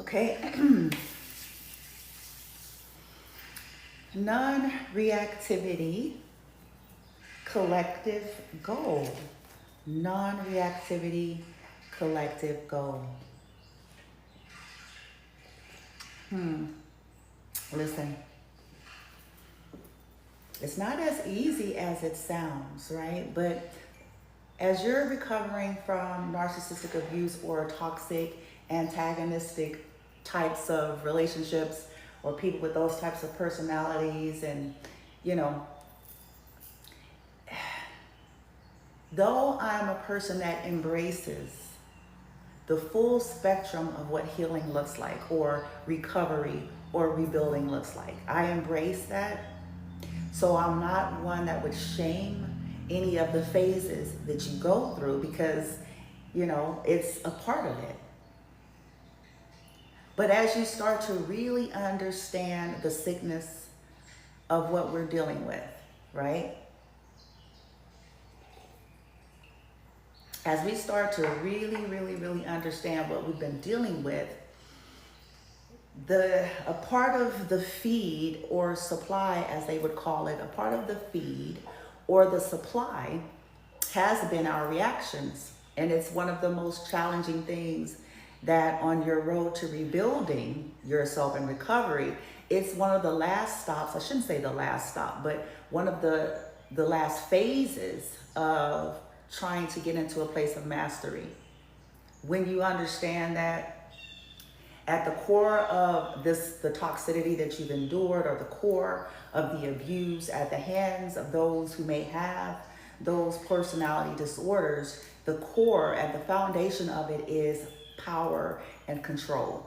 Okay. Non-reactivity, collective goal. Non-reactivity, collective goal. Listen, it's not as easy as it sounds, right? But as you're recovering from narcissistic abuse or toxic, antagonistic types of relationships, or people with those types of personalities, and you know, though I'm a person that embraces the full spectrum of what healing looks like, or recovery or rebuilding looks like, I embrace that. So I'm not one that would shame any of the phases that you go through, because, it's a part of it. But as you start to really understand the sickness of what we're dealing with, right? As we start to really understand what we've been dealing with, a part of the feed or supply, as they would call it, a part of the feed or the supply has been our reactions. And it's one of the most challenging things that on your road to rebuilding yourself and recovery, it's one of the last stops. I shouldn't say the last stop, but one of the last phases of trying to get into a place of mastery. When you understand that at the core of the toxicity that you've endured, or the core of the abuse at the hands of those who may have those personality disorders, the core and the foundation of it is power and control.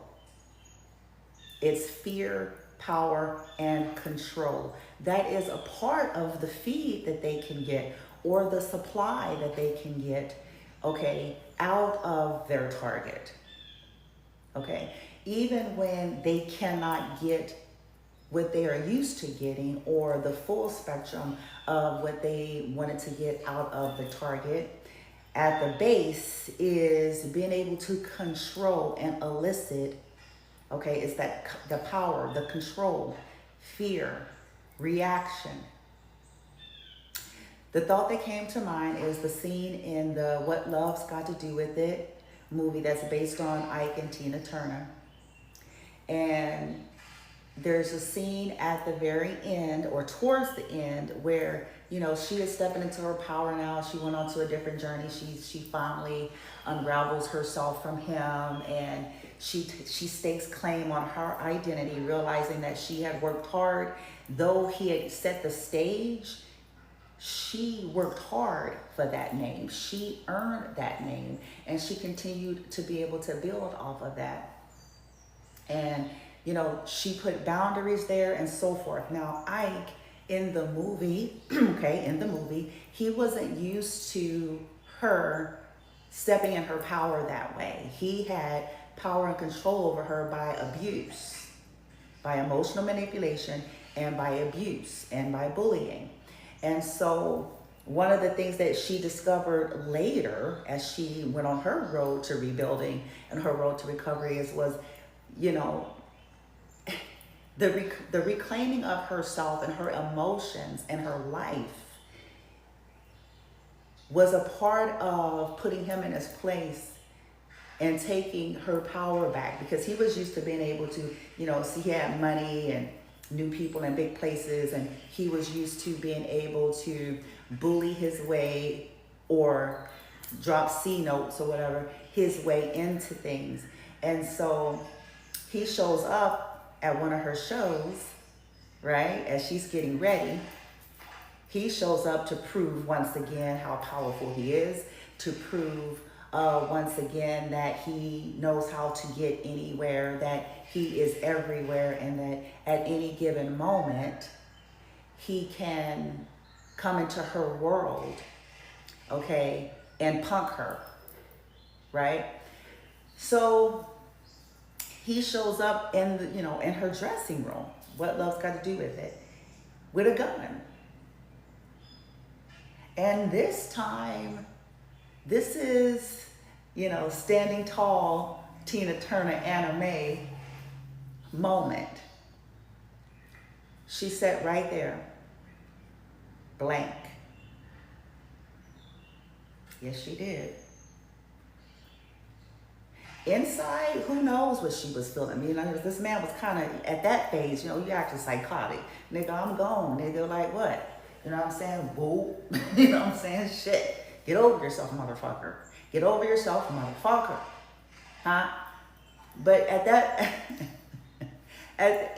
It's fear, power, and control. That is a part of the feed that they can get, or the supply that they can get, okay, out of their target. Okay, even when they cannot get what they are used to getting, or the full spectrum of what they wanted to get out of the target, at the base is being able to control and elicit, okay, it's that the power, the control, fear, reaction. The thought that came to mind is the scene in the What Love's Got to Do With It movie that's based on Ike and Tina Turner. And there's a scene at the very end, or towards the end, where she is stepping into her power now. She went on to a different journey. She finally unravels herself from him, and she stakes claim on her identity, realizing that she had worked hard. Though he had set the stage, she worked hard for that name. She earned that name, and she continued to be able to build off of that. And she put boundaries there and so forth. Now, Ike, in the movie, he wasn't used to her stepping in her power that way. He had power and control over her by abuse, by emotional manipulation, and by abuse, and by bullying. And so one of the things that she discovered later, as she went on her road to rebuilding and her road to recovery, was the reclaiming of herself and her emotions and her life was a part of putting him in his place and taking her power back, because he was used to being able to, see, he had money and knew people in big places, and he was used to being able to bully his way or drop C notes or whatever his way into things. And so he shows up at one of her shows, right, as she's getting ready. He shows up to prove once again how powerful he is, to prove once again that he knows how to get anywhere, that he is everywhere, and that at any given moment he can come into her world, okay, and punk her, right? So he shows up in in her dressing room. What Love's Got to Do With It? With a gun. And this time, this is, standing tall Tina Turner, Anna Mae, moment, she sat right there, blank. Yes, she did. Inside, who knows what she was feeling. You know, this man was kind of, at that phase, you know, you acting psychotic. Nigga, I'm gone. Nigga, like what? You know what I'm saying? Whoa. You know what I'm saying? Shit. Get over yourself, motherfucker. Get over yourself, motherfucker. Huh? But at that,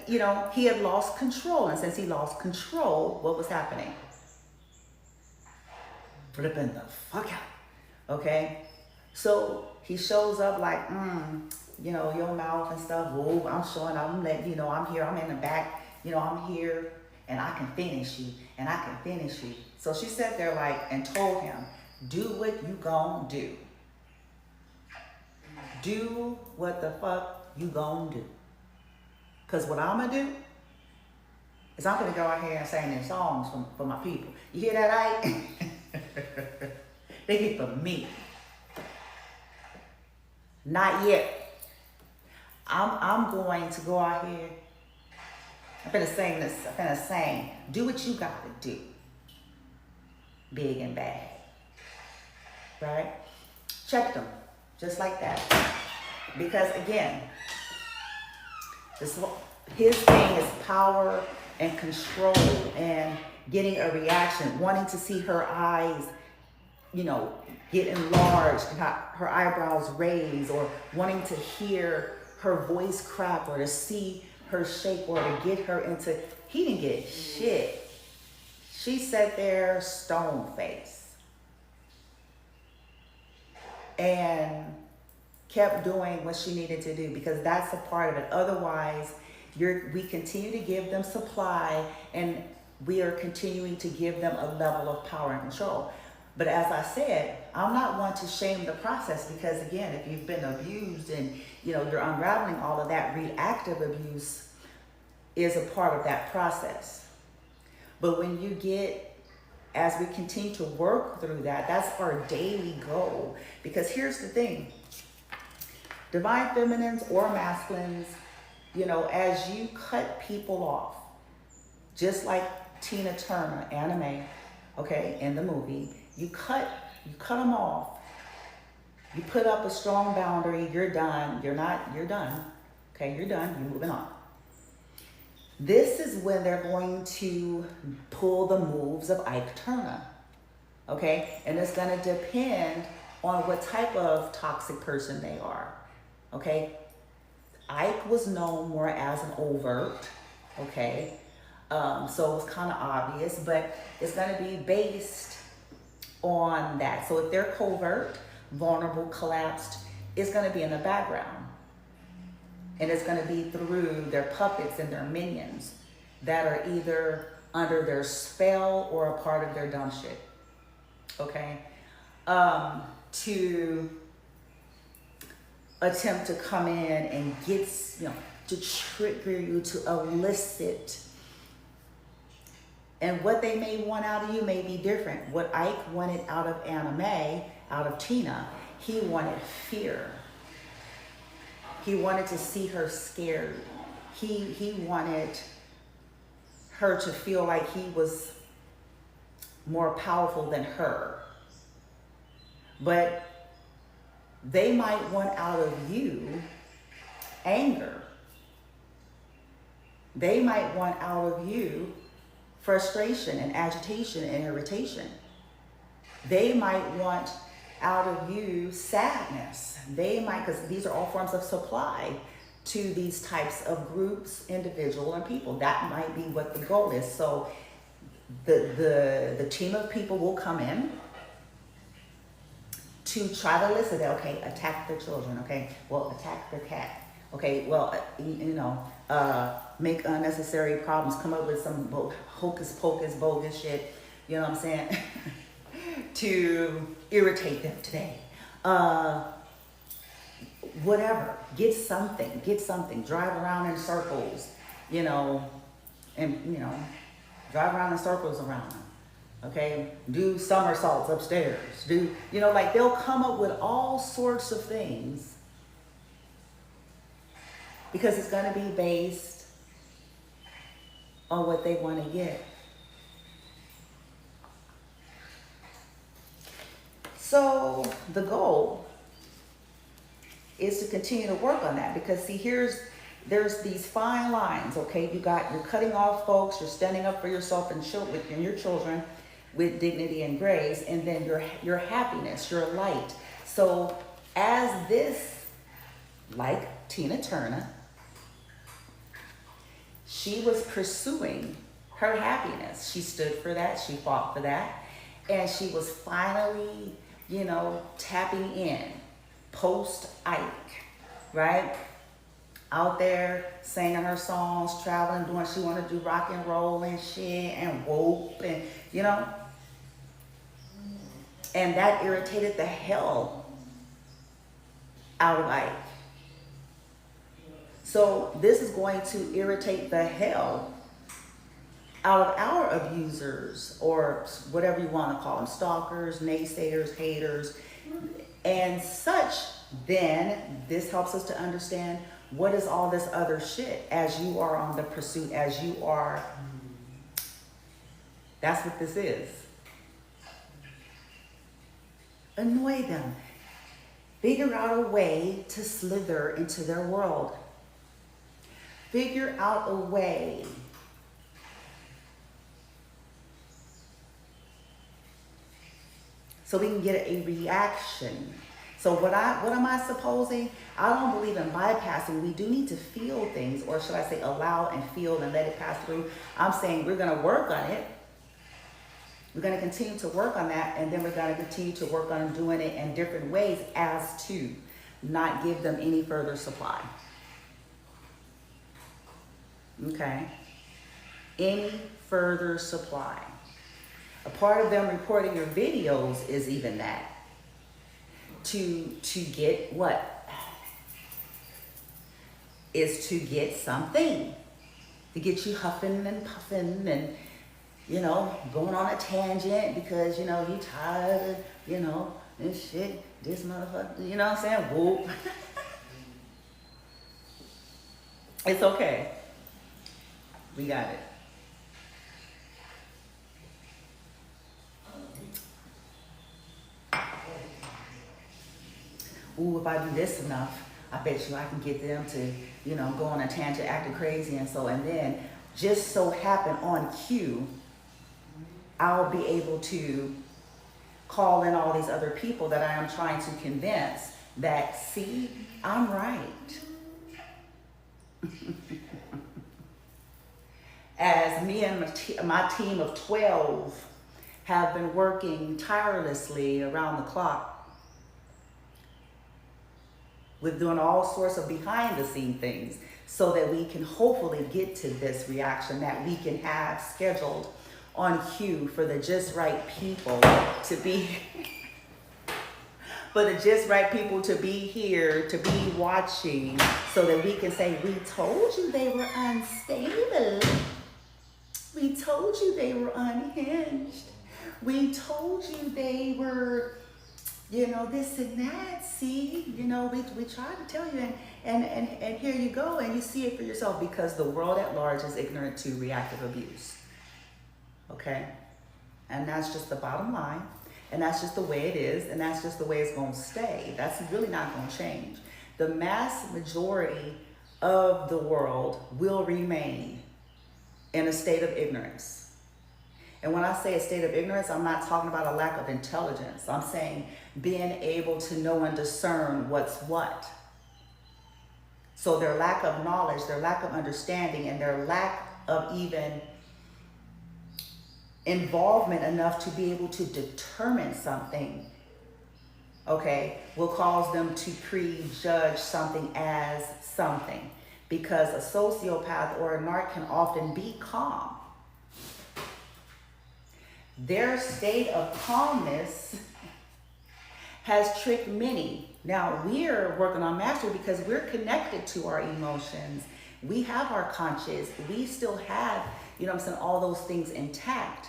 you know, he had lost control. And since he lost control, what was happening? Flipping the fuck out. Okay? So he shows up like, you know, your mouth and stuff. Whoa, I'm showing up. I'm letting you know I'm here. I'm in the back. You know, I'm here and I can finish you. And I can finish you. So she sat there like and told him, do what you gon' do. Do what the fuck you gon' do. Because what I'm going to do is I'm going to go out here and sing these songs for my people. You hear that, Ike? They get for me. Not yet. I'm going to go out here. I'm going to sing this. I'm going to sing. Do what you got to do. Big and bad. Right? Check them. Just like that. Because again, his thing is power and control and getting a reaction, wanting to see her eyes, you know, get enlarged, her eyebrows raised, or wanting to hear her voice crack, or to see her shake, or to get her into, he didn't get shit. She sat there stone faced and kept doing what she needed to do, because that's a part of it. Otherwise, we continue to give them supply, and we are continuing to give them a level of power and control. But as I said, I'm not one to shame the process, because again, if you've been abused and you know you're unraveling all of that, reactive abuse is a part of that process. But when you get, as we continue to work through that, that's our daily goal. Because here's the thing, divine feminines or masculines, you know, as you cut people off, just like Tina Turner, Anna Mae, okay, in the movie, you cut them off. You put up a strong boundary. You're done. You're done. Okay, you're done. You're moving on. This is when they're going to pull the moves of Ike Turner. Okay, and it's going to depend on what type of toxic person they are. Okay, Ike was known more as an overt. Okay, so it was kind of obvious, but it's going to be based on that. So if they're covert, vulnerable, collapsed, it's going to be in the background. And it's going to be through their puppets and their minions that are either under their spell or a part of their dumb shit. Okay? To attempt to come in and get, you know, to trigger you, to elicit. And what they may want out of you may be different. What Ike wanted out of Anna Mae, out of Tina, he wanted fear. He wanted to see her scared. He wanted her to feel like he was more powerful than her. But they might want out of you anger. They might want out of you frustration and agitation and irritation. They might want out of you sadness. They might, because these are all forms of supply to these types of groups, individual and people. That might be what the goal is. So the team of people will come in to try to elicit that. Okay, attack their children. Okay, well, attack their cat. Okay, well, make unnecessary problems, come up with some hocus pocus bogus shit, you know what I'm saying, to irritate them today. Whatever, get something, drive around in circles, you know, and, you know, drive around in circles around them. Okay, do somersaults upstairs, do, you know, like they'll come up with all sorts of things because it's going to be based on what they want to get. So the goal is to continue to work on that, because see, there's these fine lines, okay? You're cutting off folks, you're standing up for yourself and your children with dignity and grace, and then your happiness, your light. So as this, like Tina Turner, she was pursuing her happiness. She stood for that, she fought for that, and she was finally, tapping in post-Ike, right? Out there singing her songs, traveling, doing, she wanted to do rock and roll and shit and whoop and, and that irritated the hell out of Ike. So this is going to irritate the hell out of our abusers, or whatever you want to call them, stalkers, naysayers, haters, and such. Then this helps us to understand what is all this other shit as you are on the pursuit, as you are. That's what this is. Annoy them. Figure out a way to slither into their world. Figure out a way so we can get a reaction. So what am I supposing? I don't believe in bypassing. We do need to feel things, or should I say allow and feel and let it pass through. I'm saying we're going to work on it. We're going to continue to work on that, and then we're going to continue to work on doing it in different ways as to not give them any further supply. Okay? Any further supply. A part of them recording your videos is even that. To get what? Is to get something. To get you huffing and puffing and, going on a tangent because, you tired, this shit, this motherfucker, you know what I'm saying? Whoop. It's okay. We got it. Ooh, if I do this enough, I bet you I can get them to, go on a tangent, acting crazy. And then just so happen on cue, I'll be able to call in all these other people that I am trying to convince that, see, I'm right. As me and my team of 12 have been working tirelessly around the clock with doing all sorts of behind the scene things so that we can hopefully get to this reaction that we can have scheduled on cue for the just right people to be, for the just right people to be here, to be watching, so that we can say, we told you they were unstable. We told you they were unhinged. We told you they were, this and that. See, we tried to tell you, and here you go, and you see it for yourself, because the world at large is ignorant to reactive abuse. Okay? And that's just the bottom line, and that's just the way it is, and that's just the way it's going to stay. That's really not going to change. The mass majority of the world will remain in a state of ignorance. And when I say a state of ignorance, I'm not talking about a lack of intelligence. I'm saying being able to know and discern what's what. So their lack of knowledge, their lack of understanding, and their lack of even involvement enough to be able to determine something, okay, will cause them to prejudge something as something. Because a sociopath or a narc can often be calm. Their state of calmness has tricked many. Now, we're working on mastery because we're connected to our emotions. We have our conscious. We still have, all those things intact.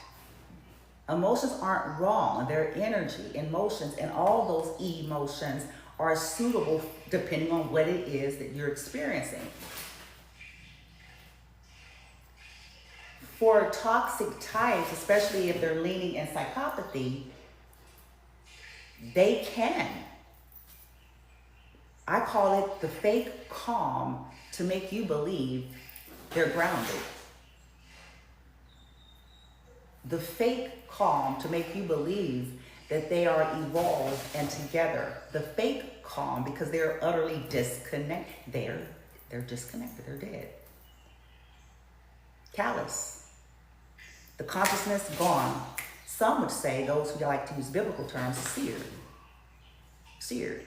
Emotions aren't wrong. They're energy. Emotions and all those emotions are suitable depending on what it is that you're experiencing. For toxic types, especially if they're leaning in psychopathy, they can. I call it the fake calm to make you believe they're grounded. The fake calm to make you believe that they are evolved and together. The fake calm because they're utterly disconnected. They're disconnected. They're dead. Callous. The consciousness gone. Some would say, those who like to use biblical terms, seared. Seared.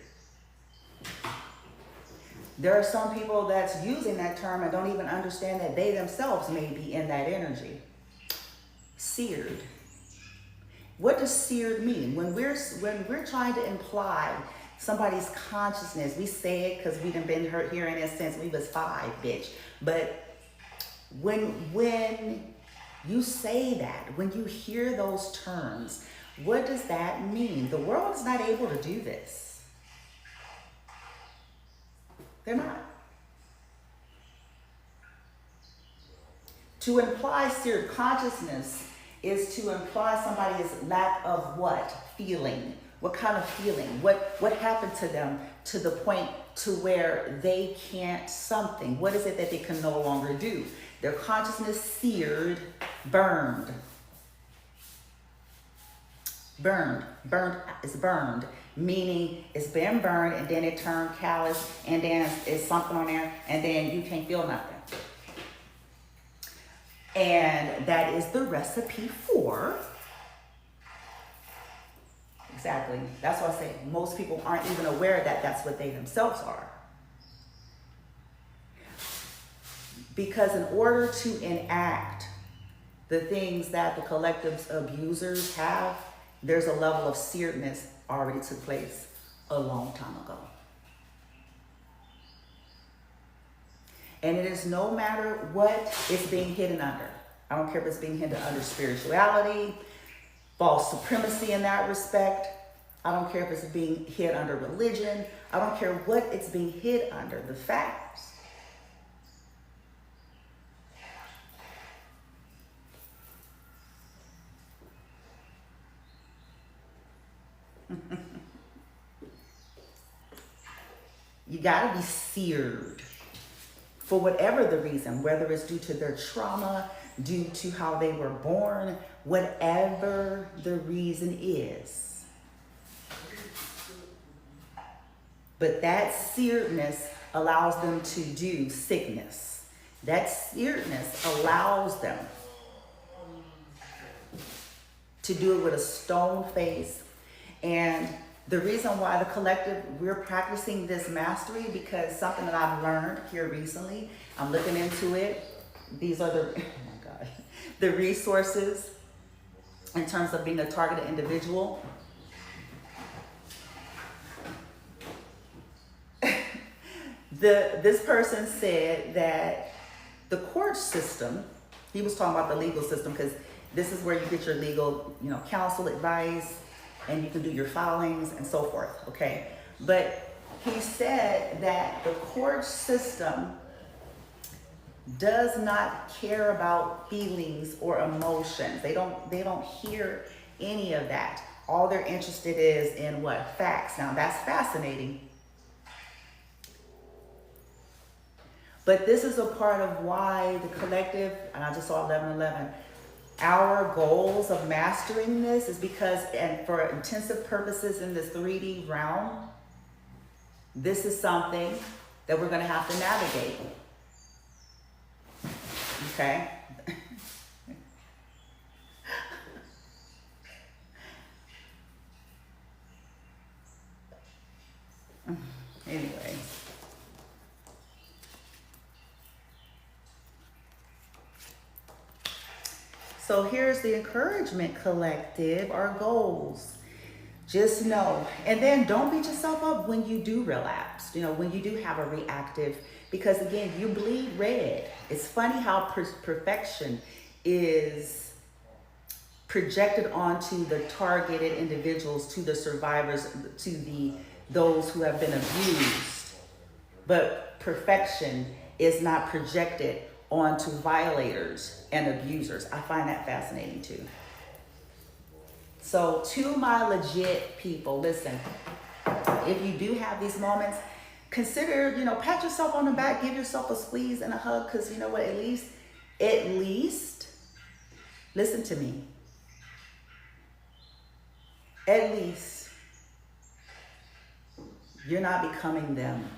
There are some people that's using that term and don't even understand that they themselves may be in that energy. Seared. What does seared mean? When we're trying to imply somebody's consciousness, we say it because we've been hearing it since we was 5, bitch. But when you say that, when you hear those terms, what does that mean? The world is not able to do this. They're not. To imply seared consciousness is to imply somebody's lack of what? Feeling. What kind of feeling? What happened to them to the point to where they can't something? What is it that they can no longer do? Their consciousness seared, burned. Burned is burned, meaning it's been burned and then it turned callous and then it's something on there and then you can't feel nothing. And that is the recipe for, exactly, that's why I say most people aren't even aware that that's what they themselves are. Because in order to enact the things that the collective's abusers have, there's a level of searedness already took place a long time ago. And it is no matter what it's being hidden under. I don't care if it's being hidden under spirituality, false supremacy in that respect. I don't care if it's being hid under religion. I don't care what it's being hid under. The facts. You got to be seared for whatever the reason, whether it's due to their trauma, due to how they were born, whatever the reason is. But that searedness allows them to do sickness. That searedness allows them to do it with a stone face. And the reason why the collective, we're practicing this mastery, because something that I've learned here recently, I'm looking into it. These are the, oh my God, the resources in terms of being a targeted individual. This person said that the court system, he was talking about the legal system, because this is where you get your legal, counsel advice, and you can do your filings and so forth, okay? But he said that the court system does not care about feelings or emotions. They don't hear any of that. All they're interested is in what? Facts. Now that's fascinating. But this is a part of why the collective, and I just saw 1111, our goals of mastering this is because, and for intensive purposes in this 3D realm, this is something that we're going to have to navigate. Okay? Anyway. So here's the encouragement, collective, our goals. Just know, and then don't beat yourself up when you do relapse, when you do have a reactive, because again, you bleed red. It's funny how perfection is projected onto the targeted individuals, to the survivors, to the those who have been abused, but perfection is not projected onto violators and abusers. I find that fascinating too. So to my legit people, listen, if you do have these moments, consider, pat yourself on the back, give yourself a squeeze and a hug, because you know what, at least, listen to me, at least you're not becoming them.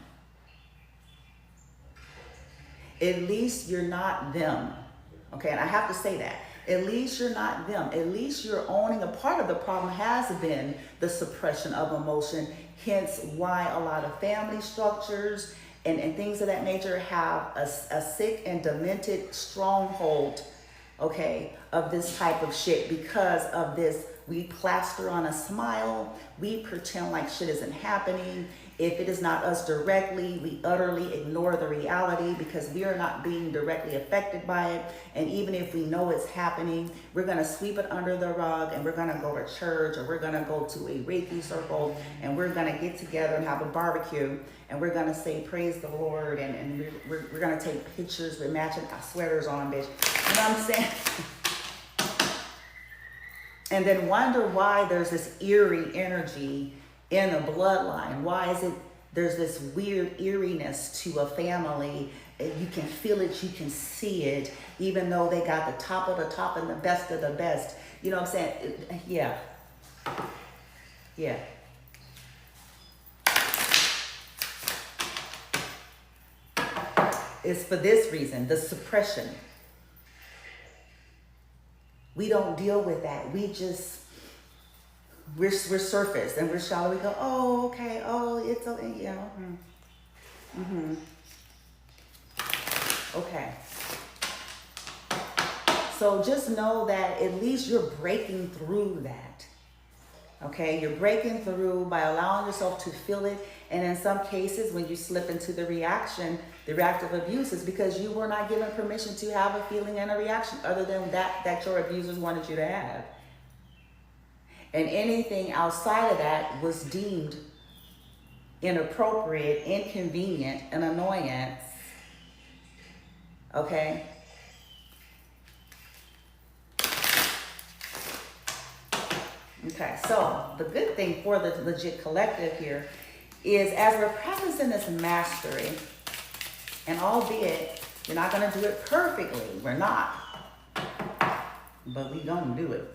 At least you're not them. Okay, and I have to say that. At least you're not them. At least you're owning a part of the problem has been the suppression of emotion. Hence why a lot of family structures and things of that nature have a sick and demented stronghold, okay, of this type of shit. Because of this, we plaster on a smile. We pretend like shit isn't happening. If it is not us directly, we utterly ignore the reality because we are not being directly affected by it. And even if we know it's happening, we're going to sweep it under the rug, and we're going to go to church, or we're going to go to a Reiki circle, and we're going to get together and have a barbecue, and we're going to say, praise the Lord, and we're going to take pictures with matching sweaters on, bitch. You know what I'm saying? And then wonder why there's this eerie energy in a bloodline. Why is it there's this weird eeriness to a family? You can feel it, you can see it, even though they got the top of the top and the best of the best. You know what I'm saying? Yeah. It's for this reason, the suppression. We don't deal with that. We're surface and we're shallow. We go, oh, okay, oh, it's okay, yeah. Okay. So just know that at least you're breaking through that. Okay, you're breaking through by allowing yourself to feel it. And in some cases, when you slip into the reactive abuse is because you were not given permission to have a feeling and a reaction other than that your abusers wanted you to have. And anything outside of that was deemed inappropriate, inconvenient, an annoyance. Okay? Okay, so the good thing for the legit collective here is as we're practicing this mastery, and albeit you're not going to do it perfectly, we're not, but we're going to do it.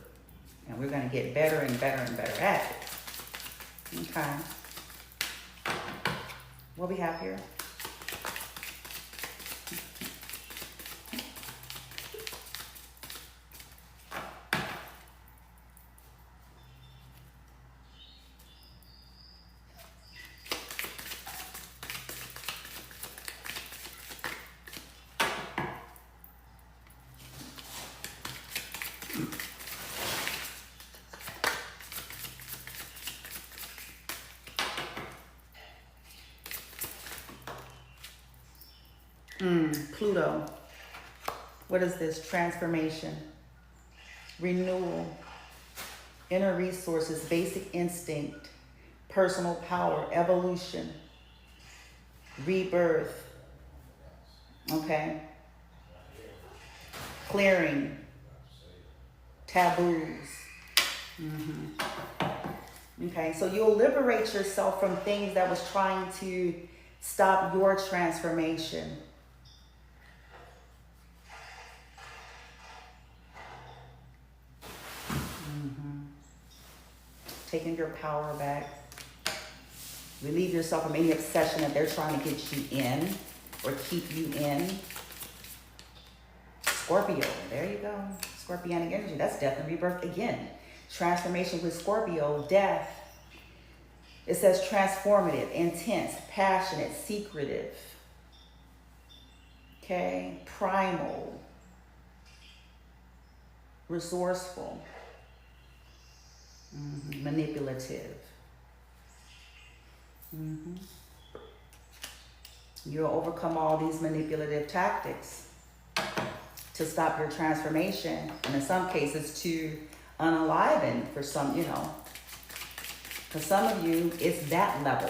And we're going to get better and better and better at it. Okay. What we have here? Pluto. What is this? Transformation, renewal, inner resources, basic instinct, personal power, evolution, rebirth. Okay. Clearing, taboos. Okay, so you'll liberate yourself from things that was trying to stop your transformation. Taking your power back. Relieve yourself from any obsession that they're trying to get you in or keep you in. Scorpio, there you go. Scorpionic energy, that's death and rebirth again. Transformation with Scorpio, death. It says transformative, intense, passionate, secretive. Okay, primal, resourceful. Manipulative. You'll overcome all these manipulative tactics to stop your transformation, and in some cases to unaliven for some, For some of you, it's that level,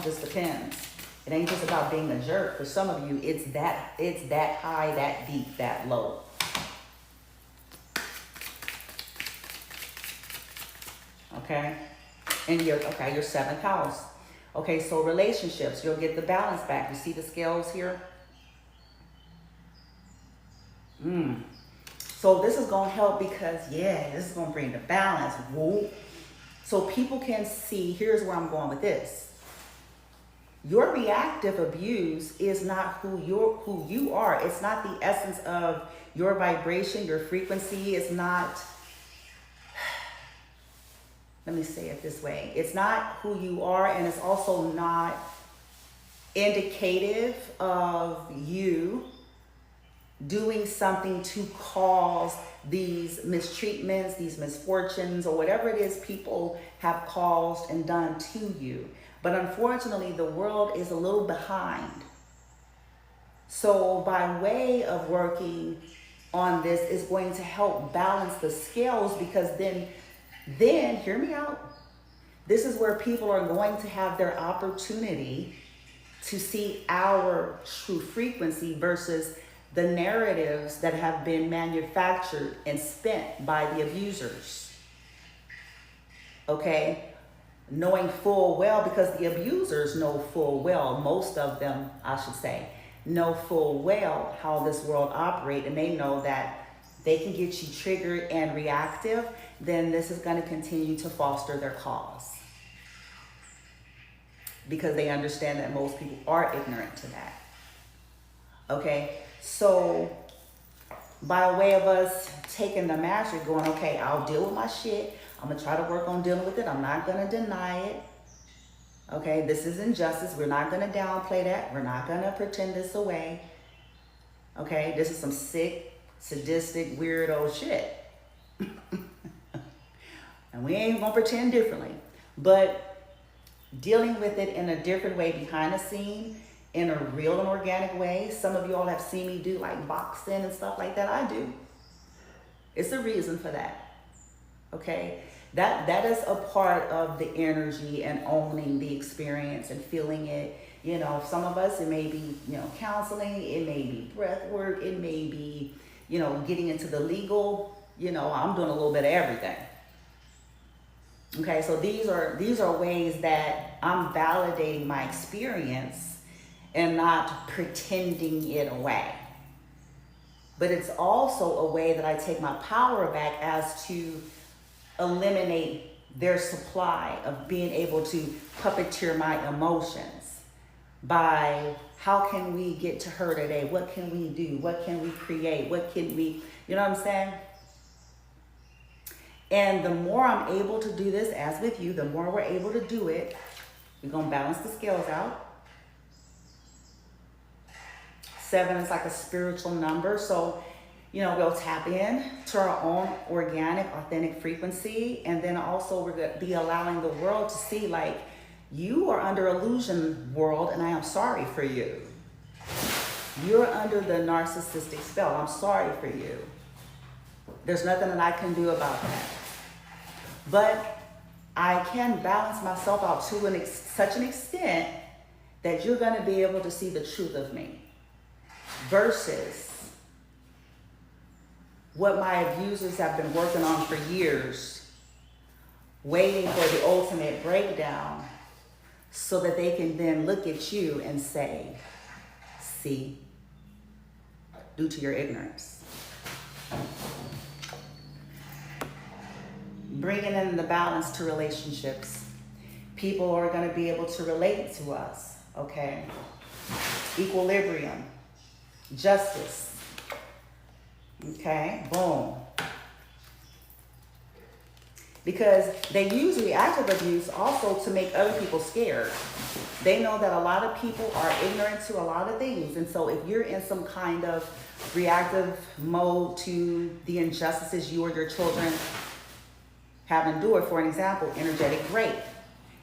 just depends. It ain't just about being a jerk. For some of you, it's that high, that deep, that low. Okay? And your 7th house. Okay, so relationships, you'll get the balance back. You see the scales here? So this is going to help because, this is going to bring the balance. Whoa. So people can see, here's where I'm going with this. Your reactive abuse is not who you are. It's not the essence of your vibration, your frequency. It's not, let me say it this way. It's not who you are, and it's also not indicative of you doing something to cause these mistreatments, these misfortunes, or whatever it is people have caused and done to you. But unfortunately, the world is a little behind. So by way of working on this is going to help balance the scales, because then hear me out. This is where people are going to have their opportunity to see our true frequency versus the narratives that have been manufactured and spent by the abusers. Okay? Knowing full well, because the abusers know full well, most of them, I should say, know full well how this world operates, and they know that they can get you triggered and reactive, then this is going to continue to foster their cause. Because they understand that most people are ignorant to that. Okay? So, by way of us taking the mastery, going, okay, I'll deal with my shit. I'm going to try to work on dealing with it. I'm not going to deny it. Okay, this is injustice. We're not going to downplay that. We're not going to pretend this away. Okay, this is some sick, sadistic, weirdo shit. And we ain't going to pretend differently. But dealing with it in a different way behind the scene, in a real and organic way. Some of you all have seen me do like boxing and stuff like that. I do. It's a reason for that. Okay? That is a part of the energy and owning the experience and feeling it. Some of us, it may be, counseling, it may be breath work, it may be, getting into the legal, I'm doing a little bit of everything. Okay, so these are ways that I'm validating my experience and not pretending it away. But it's also a way that I take my power back as to eliminate their supply of being able to puppeteer my emotions by how can we get to her today? What can we do? What can we create? What can we, you know what I'm saying? And the more I'm able to do this, as with you, the more we're able to do it, we're going to balance the scales out. 7 is like a spiritual number. So, we'll tap in to our own organic, authentic frequency. And then also we're going to be allowing the world to see, like, you are under illusion, world, and I am sorry for you. You're under the narcissistic spell. I'm sorry for you. There's nothing that I can do about that. But I can balance myself out to such an extent that you're going to be able to see the truth of me. Versus what my abusers have been working on for years, waiting for the ultimate breakdown so that they can then look at you and say, see, due to your ignorance. Bringing in the balance to relationships. People are going to be able to relate to us, okay? Equilibrium. Justice. Okay, boom. Because they use reactive abuse also to make other people scared. They know that a lot of people are ignorant to a lot of things. And so if you're in some kind of reactive mode to the injustices you or your children have endured, for an example, energetic rape.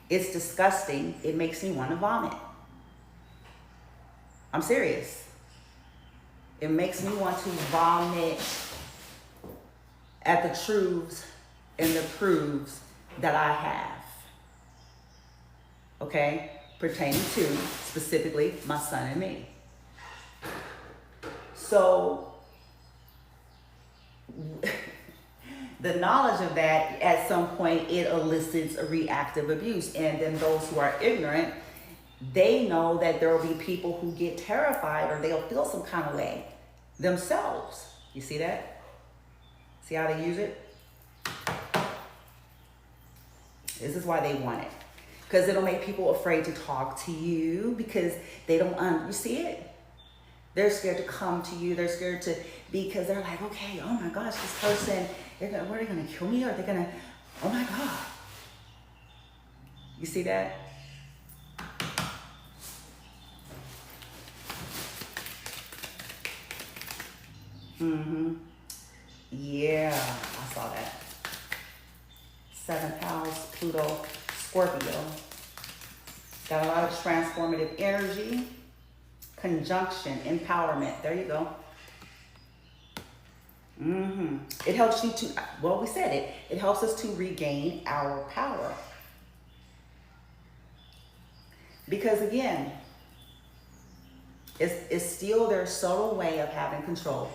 It's disgusting. It makes me want to vomit. I'm serious. It makes me want to vomit at the truths and the proofs that I have. okay, pertaining to specifically my son and me. So the knowledge of that, at some point, it elicits a reactive abuse. And then those who are ignorant, they know that there will be people who get terrified or they'll feel some kind of way themselves. You see that? See how they use it? This is why they want it. Because it'll make people afraid to talk to you because they don't, you see it? They're scared to come to you. They're scared to, because they're like, okay, oh my gosh, this person, what, are they going to kill me? Or are they going to, oh my God. You see that? Yeah, I saw that. 7th house, Pluto, Scorpio. Got a lot of transformative energy. Conjunction, empowerment. There you go. It helps you to, well, we said it. It helps us to regain our power. Because again, it's still their subtle way of having control.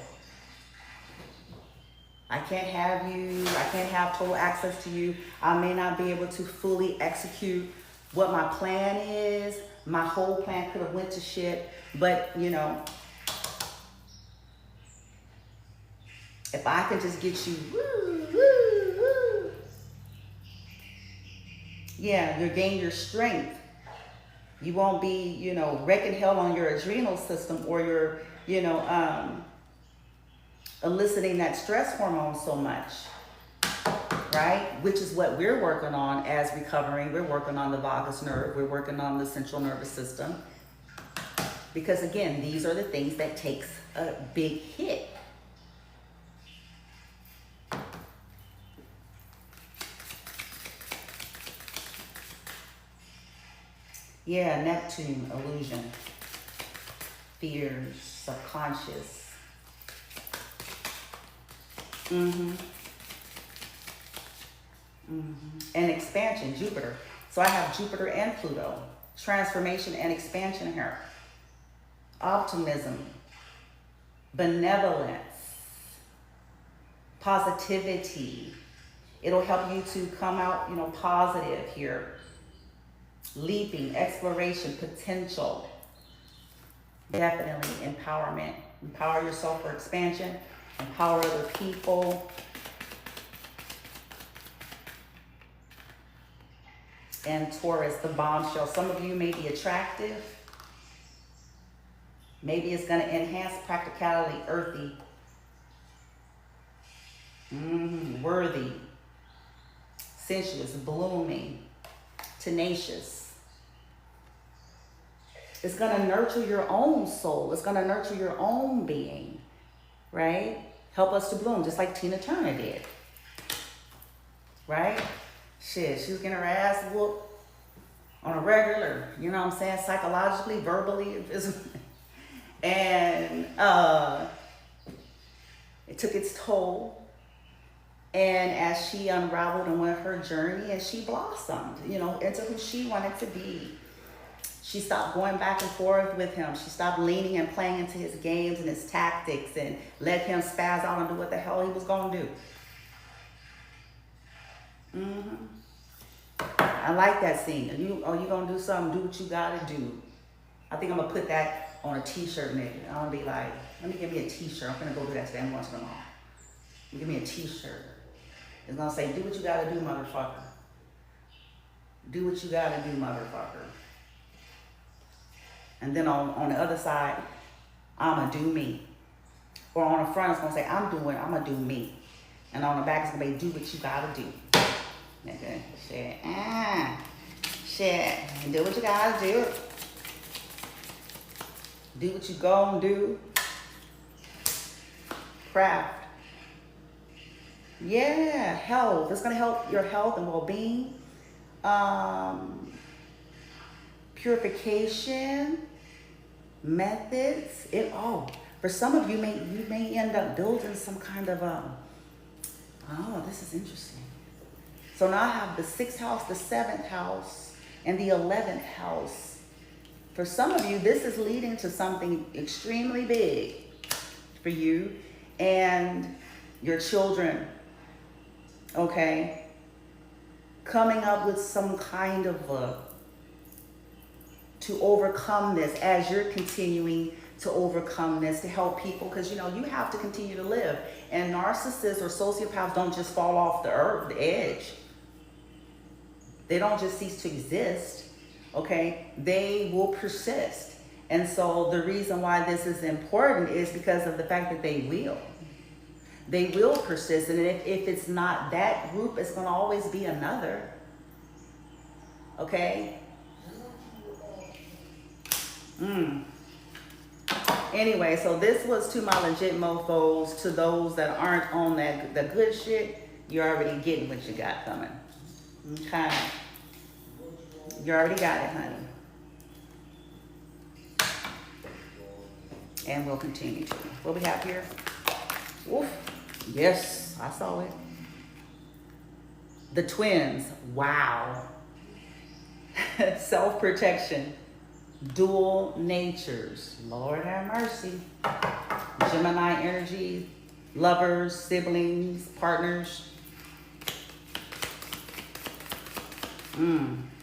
I can't have you, I can't have total access to you. I may not be able to fully execute what my plan is. My whole plan could have went to shit, but you know, if I can just get you, yeah, you gain your strength. You won't be, you know, wrecking hell on your adrenal system or your, you know, eliciting that stress hormone so much, right? Which is what we're working on as recovering. We're working on the vagus nerve. We're working on the central nervous system. Because again, these are the things that takes a big hit. Yeah, Neptune, illusion, fears, subconscious. And expansion, Jupiter. So I have Jupiter and Pluto. Transformation and expansion here. Optimism, benevolence, positivity. It'll help you to come out, you know, positive here. Leaping, exploration, potential. Definitely empowerment. Empower yourself for expansion. Empower other people. And Taurus, the bombshell. Some of you may be attractive. Maybe it's going to enhance practicality, earthy. Worthy. Sensuous, blooming, tenacious. It's going to nurture your own soul. It's going to nurture your own being, right? Help us to bloom, just like Tina Turner did, right? Shit, she was getting her ass whooped on a regular, you know what I'm saying, psychologically, verbally, physically. And it took its toll. And as she unraveled and went her journey, and she blossomed, you know, into who she wanted to be. She stopped going back and forth with him. She stopped leaning and playing into his games and his tactics and let him spaz out and do what the hell he was going to do. I like that scene. You going to do something, do what you got to do. I think I'm going to put that on a t-shirt, maybe. I'm going to be like, let me give me a t-shirt. I'm going to go do that today. I'm going to the mall. Give me a t-shirt. It's going to say, do what you got to do, motherfucker. Do what you got to do, motherfucker. And then on the other side, I'ma do me. Or on the front, it's gonna say, I'ma do me. And on the back, it's gonna be, do what you gotta do. Nigga, shit, do what you gotta do. Do what you gonna do. Craft. Yeah, health. It's gonna help your health and well-being. Purification. Methods. For some of you, you may end up building some kind of this is interesting. So now I have the 6th house, the 7th house, And the 11th house. For some of you, this is leading to something extremely big for you and your children. Okay? Coming up with some kind of to overcome this as you're continuing to overcome this, to help people, because you have to continue to live. And narcissists or sociopaths don't just fall off the edge. They don't just cease to exist, okay? They will persist. And so the reason why this is important is because of the fact that they will. They will persist. And if it's not that group, it's going to always be another, okay? Anyway, so this was to my legit mofos. To those that aren't on the good shit, you're already getting what you got coming. Okay. You already got it, honey. And we'll continue to. What we have here? Oof. Yes, I saw it. The twins. Wow. Self-protection. Dual natures. Lord have mercy. Gemini energy. Lovers, siblings, partners.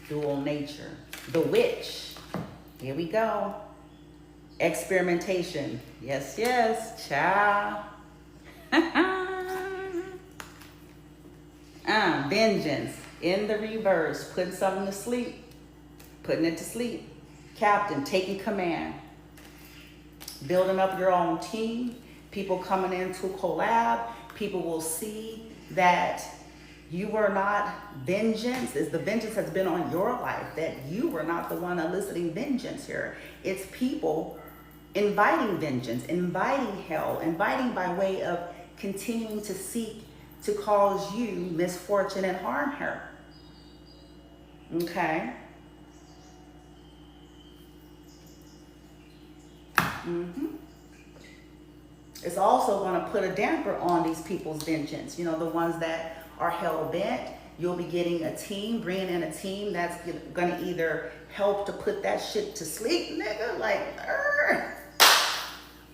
Dual nature. The witch. Here we go. Experimentation. Yes, yes, child. Vengeance. In the reverse. Putting something to sleep. Putting it to sleep. Captain. Taking command. Building up your own team. People coming into collab. People will see that you were not vengeance. The vengeance has been on your life. That you were not the one eliciting vengeance here. It's people inviting vengeance, inviting hell, inviting by way of continuing to seek to cause you misfortune and harm her. Okay? It's also going to put a damper on these people's vengeance. The ones that are hell-bent. You'll be getting a team, bringing in a team that's going to either help to put that shit to sleep, nigga. Like,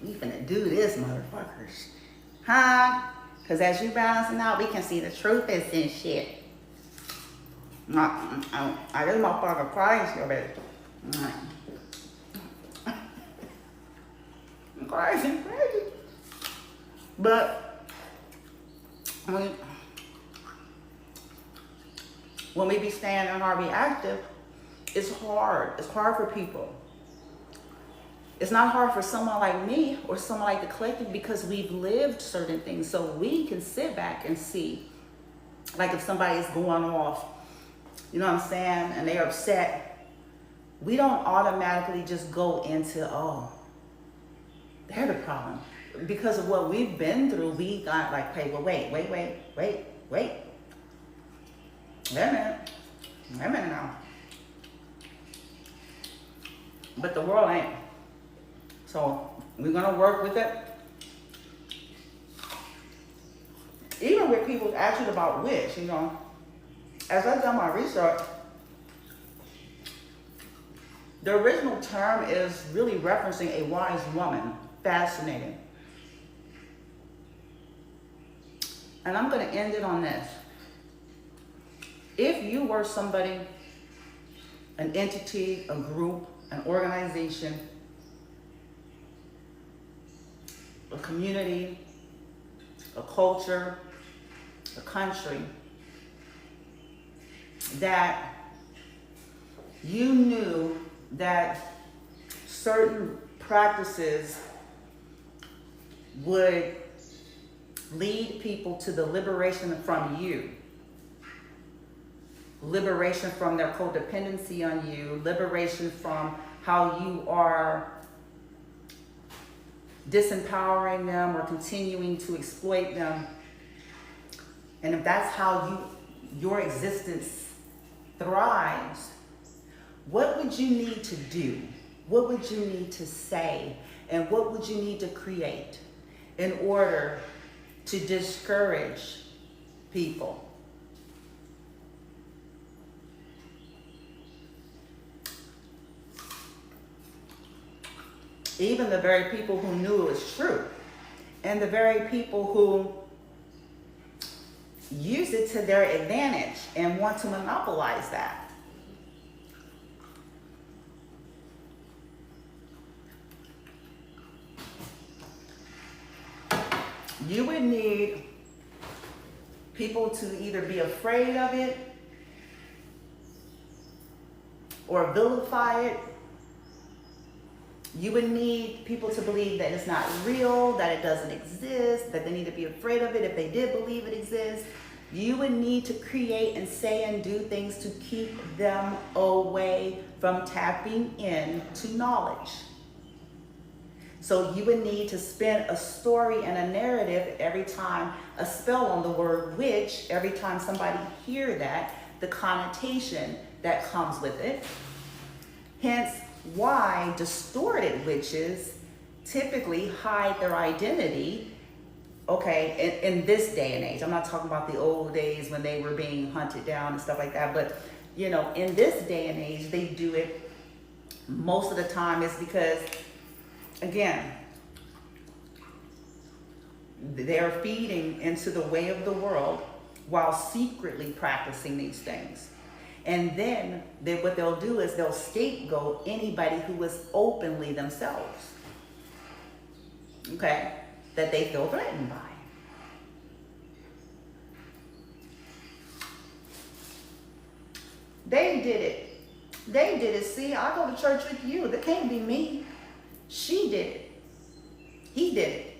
we finna do this, motherfuckers. Huh? Because as you balancing out, we can see the truth is in shit. I just motherfucker crying already. I'm crazy. But when we be staying in our reactive, it's hard. It's hard for people. It's not hard for someone like me or someone like the collective because we've lived certain things. So we can sit back and see, like if somebody's going off, you know what I'm saying, and they're upset, we don't automatically just go into, oh, they're the problem. Because of what we've been through, we got like, hey, well, wait. Wait a minute now. But the world ain't. So we're gonna work with it. Even with people's attitude about witch, as I've done my research, the original term is really referencing a wise woman. Fascinating. And I'm going to end it on this. If you were somebody, an entity, a group, an organization, a community, a culture, a country, that you knew that certain practices would lead people to the liberation from you, liberation from their codependency on you, liberation from how you are disempowering them or continuing to exploit them. And if that's how your existence thrives, what would you need to do? What would you need to say? And what would you need to create in order to discourage people? Even the very people who knew it was true, and the very people who use it to their advantage and want to monopolize that. You would need people to either be afraid of it or vilify it. You would need people to believe that it's not real, that it doesn't exist, that they need to be afraid of it if they did believe it exists. You would need to create and say and do things to keep them away from tapping into knowledge. So you would need to spin a story and a narrative every time a spell on the word witch, every time somebody hear that, the connotation that comes with it. Hence, why distorted witches typically hide their identity, okay, in this day and age. I'm not talking about the old days when they were being hunted down and stuff like that, but you know, in this day and age, they do it most of the time is because, again, they're feeding into the way of the world while secretly practicing these things. And then what they'll do is they'll scapegoat anybody who is openly themselves, okay, that they feel threatened by. They did it. They did it. See, I go to church with you. That can't be me. She did it. He did it.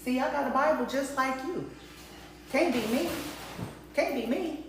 See, I got a Bible just like you. Can't be me. Can't be me.